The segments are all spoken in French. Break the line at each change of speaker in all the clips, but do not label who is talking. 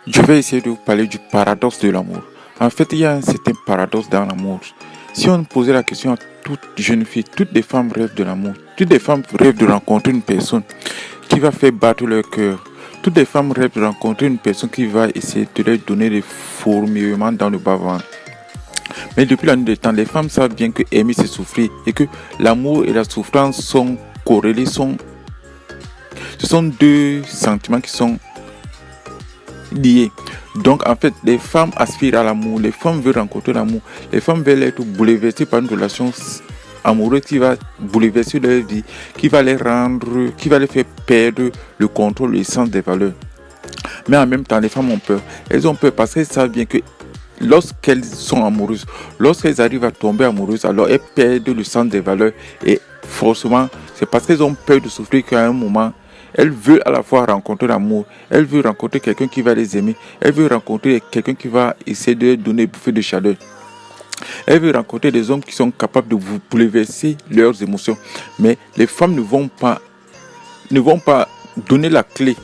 Je vais essayer de vous parler du paradoxe de l'amour. En fait, il y a un certain paradoxe dans l'amour. Si on posait la question à toute jeune fille, toutes les femmes rêvent de l'amour. Toutes les femmes rêvent de rencontrer une personne qui va faire battre leur cœur. Toutes les femmes rêvent de rencontrer une personne qui va essayer de leur donner des fourmillements dans le bas-ventre. Mais depuis la nuit des temps, les femmes savent bien que aimer c'est souffrir et que l'amour et la souffrance sont corrélés, ce sont deux sentiments qui sont liés. Donc en fait, les femmes aspirent à l'amour, les femmes veulent rencontrer l'amour, les femmes veulent être bouleversées par une relation amoureuse qui va bouleverser leur vie, qui va les faire perdre le contrôle et le sens des valeurs. Mais en même temps, les femmes ont peur. Elles ont peur parce qu'elles savent bien que lorsqu'elles sont amoureuses, lorsqu'elles arrivent à tomber amoureuses, alors elles perdent le sens des valeurs et forcément, c'est parce qu'elles ont peur de souffrir qu'à un moment, elles veulent à la fois rencontrer l'amour, elles veulent rencontrer quelqu'un qui va les aimer, elles veulent rencontrer quelqu'un qui va essayer de leur donner une bouffée de chaleur. Elles veulent rencontrer des hommes qui sont capables de vous bouleverser leurs émotions. Mais les femmes ne vont pas donner la clé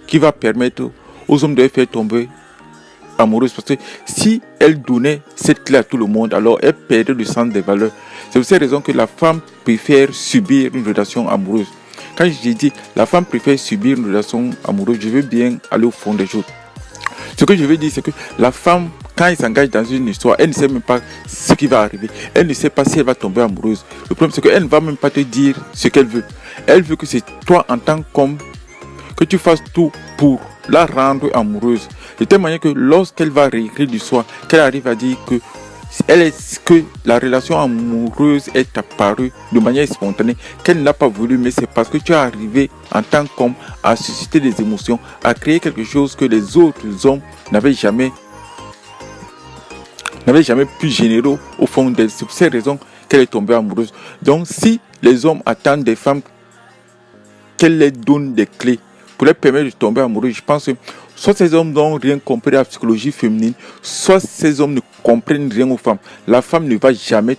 qui va permettre aux hommes de les faire tomber amoureuses. Parce que si elles donnaient cette clé à tout le monde, alors elles perdraient le sens des valeurs. C'est pour cette raison que la femme préfère subir une relation amoureuse. Quand je dis la femme préfère subir une relation amoureuse, je veux bien aller au fond des choses. Ce que je veux dire, c'est que la femme, quand elle s'engage dans une histoire, elle ne sait même pas ce qui va arriver. Elle ne sait pas si elle va tomber amoureuse. Le problème, c'est qu'elle ne va même pas te dire ce qu'elle veut. Elle veut que c'est toi, en tant qu'homme, que tu fasses tout pour la rendre amoureuse. De telle manière que lorsqu'elle va réécrire l'histoire, qu'elle arrive à dire que la relation amoureuse est apparue de manière spontanée, qu'elle n'a pas voulu, mais c'est parce que tu es arrivé en tant qu'homme à susciter des émotions, à créer quelque chose que les autres hommes n'avaient jamais pu générer au fond d'elle. C'est pour cette raison qu'elle est tombée amoureuse. Donc si les hommes attendent des femmes qu'elles leur donnent des clés pour leur permettre de tomber amoureux, je pense que soit ces hommes n'ont rien compris à la psychologie féminine, soit ces hommes ne comprennent rien aux femmes. La femme ne va jamais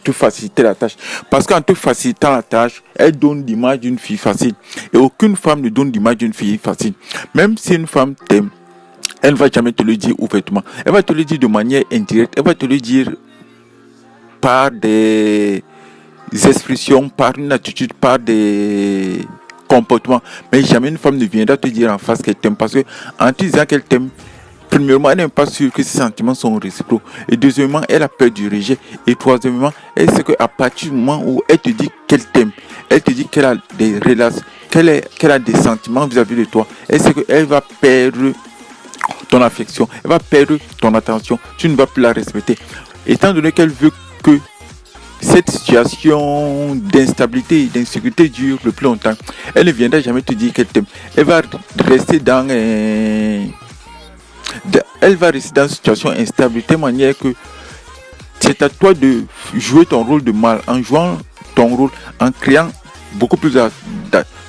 te faciliter la tâche. Parce qu'en te facilitant la tâche, elle donne l'image d'une fille facile. Et aucune femme ne donne l'image d'une fille facile. Même si une femme t'aime, elle ne va jamais te le dire ouvertement. Elle va te le dire de manière indirecte. Elle va te le dire par des expressions, par une attitude, par des comportements. Mais jamais une femme ne viendra te dire en face qu'elle t'aime. Parce que en te disant qu'elle t'aime, premièrement, elle n'est pas sûre que ses sentiments sont réciproques. Et deuxièmement, elle a peur du rejet. Et troisièmement, elle sait qu'à partir du moment où elle te dit qu'elle t'aime, elle te dit qu'elle a des relations, qu'elle a des sentiments vis-à-vis de toi, elle sait qu'elle va perdre ton affection, elle va perdre ton attention, tu ne vas plus la respecter. Étant donné qu'elle veut que cette situation d'instabilité et d'insécurité dure le plus longtemps, elle ne viendra jamais te dire qu'elle t'aime. Elle va rester dans une situation instable de telle manière que c'est à toi de jouer ton rôle de mâle. En jouant ton rôle, en créant beaucoup plus de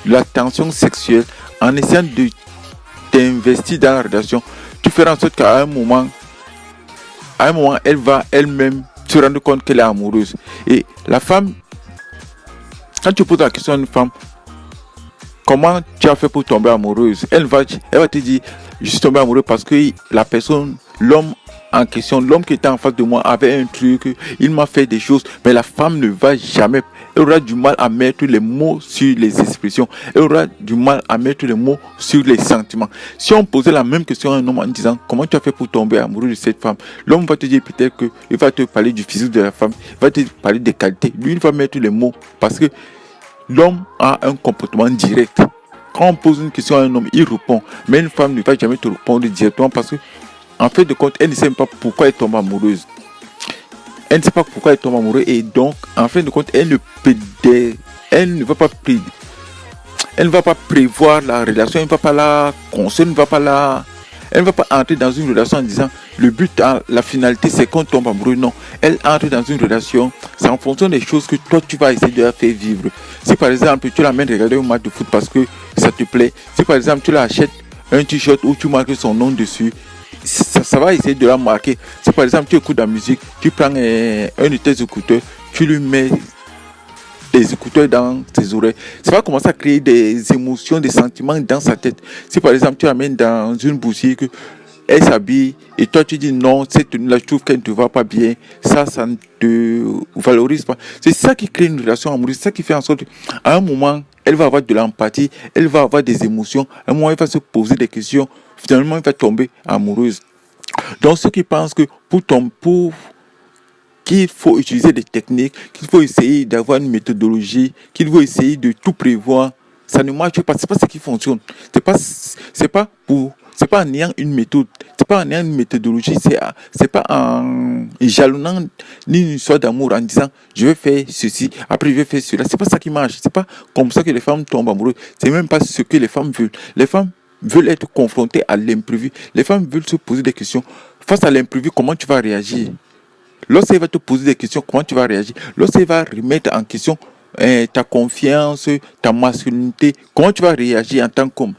la tension sexuelle, en essayant de t'investir dans la relation, tu feras en sorte qu'à un moment, elle va elle-même se rendre compte qu'elle est amoureuse. Et la femme, quand tu poses la question à une femme, comment tu as fait pour tomber amoureuse, elle va te dire, je suis tombé amoureux parce que la personne, l'homme en question, l'homme qui était en face de moi avait un truc, il m'a fait des choses. Mais la femme ne va jamais, elle aura du mal à mettre les mots sur les expressions, elle aura du mal à mettre les mots sur les sentiments. Si on posait la même question à un homme en disant comment tu as fait pour tomber amoureux de cette femme, l'homme va te dire peut-être qu'il va te parler du physique de la femme, il va te parler des qualités. Lui, il va mettre les mots parce que l'homme a un comportement direct. Quand on pose une question à un homme, il répond. Mais une femme ne va jamais te répondre directement parce que, en fait de compte, elle ne sait pas pourquoi elle tombe amoureuse. Elle ne sait pas pourquoi elle tombe amoureuse et donc, en fin de compte, elle ne va pas prévoir la relation, elle ne va pas la construire, elle ne va pas entrer dans une relation en disant le but, la finalité, c'est qu'on tombe amoureux. Non, elle entre dans une relation, c'est en fonction des choses que toi tu vas essayer de la faire vivre. Si par exemple tu l'amènes regarder un match de foot parce que ça te plaît, si par exemple tu l'achètes un t-shirt où tu marques son nom dessus, ça va essayer de la marquer. Si par exemple tu écoutes la musique, tu prends un de tes écouteurs, tu lui mets des écouteurs dans ses oreilles. Ça va commencer à créer des émotions, des sentiments dans sa tête. Si par exemple tu amènes dans une boutique, elle s'habille et toi tu dis non, cette tenue-là, je trouve qu'elle ne te va pas bien, ça ne te valorise pas. C'est ça qui crée une relation amoureuse, c'est ça qui fait en sorte qu'à un moment, elle va avoir de l'empathie, elle va avoir des émotions, à un moment, elle va se poser des questions, finalement, elle va tomber amoureuse. Donc, ceux qui pensent que pour qu'il faut utiliser des techniques, qu'il faut essayer d'avoir une méthodologie, qu'il faut essayer de tout prévoir, ça ne marche pas. C'est pas ce qui fonctionne. C'est pas en ayant une méthode, c'est pas en ayant une méthodologie, c'est pas en jalonnant une histoire d'amour en disant je vais faire ceci, après je vais faire cela. C'est pas ça qui marche. C'est pas comme ça que les femmes tombent amoureuses. C'est même pas ce que les femmes veulent. Les femmes veulent être confrontées à l'imprévu. Les femmes veulent se poser des questions. Face à l'imprévu, comment tu vas réagir? Lorsqu'elle va te poser des questions, comment tu vas réagir? Lorsqu'elle va remettre en question ta confiance, ta masculinité, comment tu vas réagir en tant qu'homme?